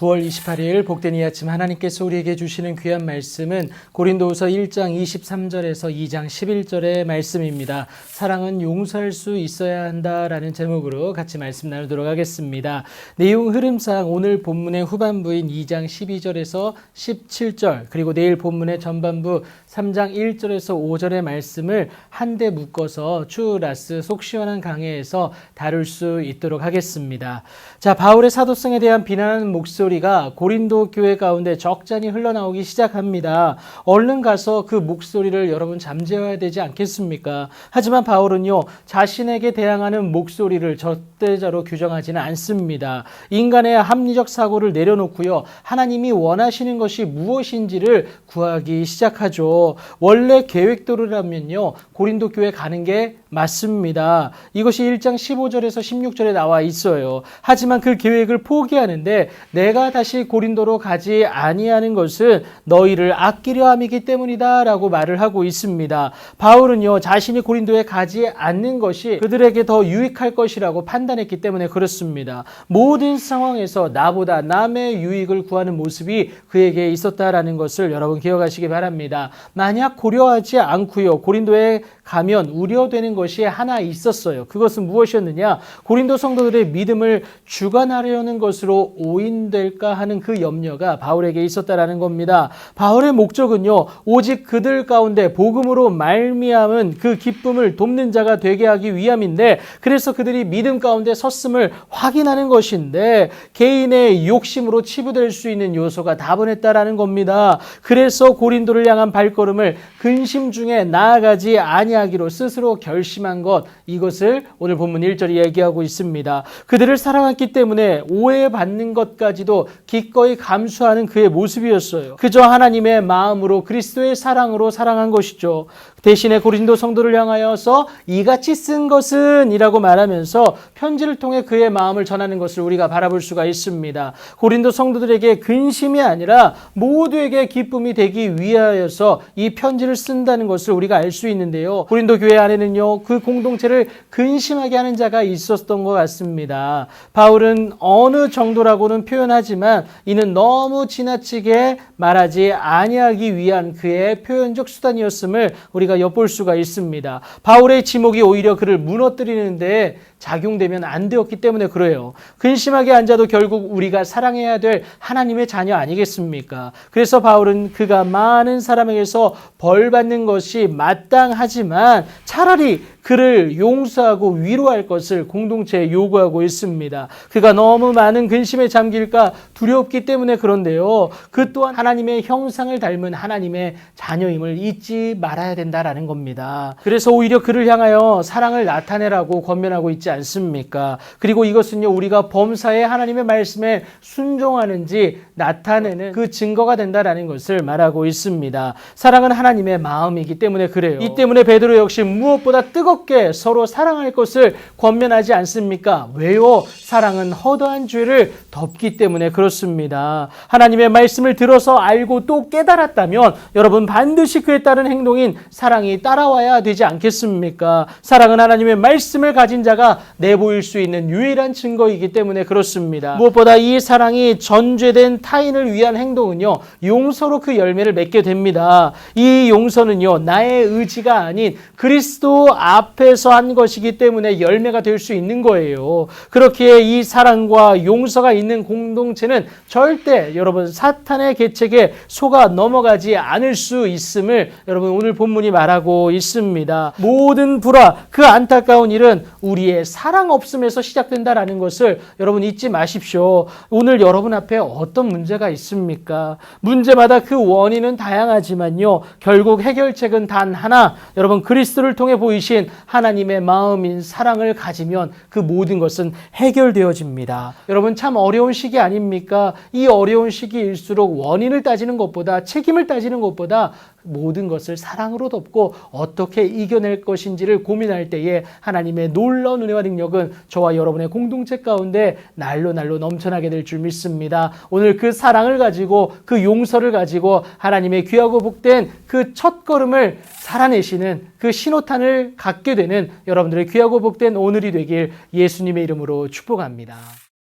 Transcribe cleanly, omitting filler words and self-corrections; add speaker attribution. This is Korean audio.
Speaker 1: 9월 28일 복된 이 아침 하나님께서 우리에게 주시는 귀한 말씀은 고린도후서 1장 23절에서 2장 11절의 말씀입니다. 사랑은 용서할 수 있어야 한다라는 제목으로 같이 말씀 나누도록 하겠습니다. 내용 흐름상 오늘 본문의 후반부인 2장 12절에서 17절 그리고 내일 본문의 전반부 3장 1절에서 5절의 말씀을 한데 묶어서 추라스 속 시원한 강해에서 다룰 수 있도록 하겠습니다. 자, 바울의 사도성에 대한 비난하는 목소리가 고린도 교회 가운데 적잖이 흘러나오기 시작합니다. 얼른 가서 그 목소리를 여러분 잠재워야 되지 않겠습니까? 하지만 바울은요, 자신에게 대항하는 목소리를 적대자로 규정하지는 않습니다. 인간의 합리적 사고를 내려놓고요, 하나님이 원하시는 것이 무엇인지를 구하기 시작하죠. 원래 계획대로라면요, 고린도 교회 가는 게 맞습니다. 이것이 1장 15절에서 16절에 나와 있어요. 하지만 그 계획을 포기하는데 내가 다시 고린도로 가지 아니하는 것은 너희를 아끼려 함이기 때문이다 라고 말을 하고 있습니다. 바울은요, 자신이 고린도에 가지 않는 것이 그들에게 더 유익할 것이라고 판단했기 때문에 그렇습니다. 모든 상황에서 나보다 남의 유익을 구하는 모습이 그에게 있었다라는 것을 여러분 기억하시기 바랍니다. 만약 고려하지 않고요, 고린도에 가면 우려되는 것이 하나 있었어요. 그것은 무엇이었느냐? 고린도 성도들의 믿음을 주관하려는 것으로 오인될까 하는 그 염려가 바울에게 있었다라는 겁니다. 바울의 목적은요, 오직 그들 가운데 복음으로 말미암은 그 기쁨을 돕는 자가 되게 하기 위함인데, 그래서 그들이 믿음 가운데 섰음을 확인하는 것인데 개인의 욕심으로 치부될 수 있는 요소가 다분했다라는 겁니다. 그래서 고린도를 향한 발걸음을 근심 중에 나아가지 아니하기로 스스로 결심한 것, 이것을 오늘 본문 1절이 얘기하고 있습니다. 그들을 사랑했기 때문에 오해받는 것까지도 기꺼이 감수하는 그의 모습이었어요. 그저 하나님의 마음으로 그리스도의 사랑으로 사랑한 것이죠. 대신에 고린도 성도를 향하여서 이같이 쓴 것은 이라고 말하면서 편지를 통해 그의 마음을 전하는 것을 우리가 바라볼 수가 있습니다. 고린도 성도들에게 근심이 아니라 모두에게 기쁨이 되기 위하여서 이 편지를 쓴다는 것을 우리가 알 수 있는데요. 고린도 교회 안에는요, 그 공동체를 근심하게 하는 자가 있었던 것 같습니다. 바울은 어느 정도라고는 표현하지만 이는 너무 지나치게 말하지 아니하기 위한 그의 표현적 수단이었음을 우리가 엿볼 수가 있습니다. 바울의 지목이 오히려 그를 무너뜨리는 데 작용되면 안 되었기 때문에 그래요. 근심하게 앉아도 결국 우리가 사랑해야 될 하나님의 자녀 아니겠습니까? 그래서 바울은 그가 많은 사람에게서 벌 받는 것이 마땅하지만 차라리 그를 용서하고 위로할 것을 공동체에 요구하고 있습니다. 그가 너무 많은 근심에 잠길까 두렵기 때문에 그런데요, 그 또한 하나님의 형상을 닮은 하나님의 자녀임을 잊지 말아야 된다라는 겁니다. 그래서 오히려 그를 향하여 사랑을 나타내라고 권면하고 있지 않습니까? 그리고 이것은요, 우리가 범사에 하나님의 말씀에 순종하는지 나타내는 그 증거가 된다라는 것을 말하고 있습니다. 사랑은 하나님의 마음이기 때문에 그래요. 이 때문에 베드로 역시 무엇보다 뜨겁게 서로 사랑할 것을 권면하지 않습니까? 왜요? 사랑은 허다한 죄를 덮기 때문에 그렇습니다. 하나님의 말씀을 들어서 알고 또 깨달았다면 여러분 반드시 그에 따른 행동인 사랑이 따라와야 되지 않겠습니까? 사랑은 하나님의 말씀을 가진 자가 내보일 수 있는 유일한 증거이기 때문에 그렇습니다. 무엇보다 이 사랑이 전죄된 타인을 위한 행동은요, 용서로 그 열매를 맺게 됩니다. 이 용서는요, 나의 의지가 아닌 그리스도 앞에서 한 것이기 때문에 열매가 될 수 있는 거예요. 그렇기에 이 사랑과 용서가 있는 공동체는 절대 여러분 사탄의 계책에 속아 넘어가지 않을 수 있음을 여러분 오늘 본문이 말하고 있습니다. 모든 불화, 그 안타까운 일은 우리의 사랑 없음에서 시작된다라는 것을 여러분 잊지 마십시오. 오늘 여러분 앞에 어떤 문제가 있습니까? 문제마다 그 원인은 다양하지만요, 결국 해결책은 단 하나, 여러분 그리스도를 통해 보이신 하나님의 마음인 사랑을 가지면 그 모든 것은 해결되어집니다. 여러분 참 어려운 시기 아닙니까? 이 어려운 시기일수록 원인을 따지는 것보다, 책임을 따지는 것보다 모든 것을 사랑으로 덮고 어떻게 이겨낼 것인지를 고민할 때에 하나님의 놀라운 은혜와 능력은 저와 여러분의 공동체 가운데 날로 넘쳐나게 될 줄 믿습니다. 오늘 그 사랑을 가지고, 그 용서를 가지고 하나님의 귀하고 복된 그 첫걸음을 살아내시는 그 신호탄을 갖게 되는 여러분들의 귀하고 복된 오늘이 되길 예수님의 이름으로 축복합니다.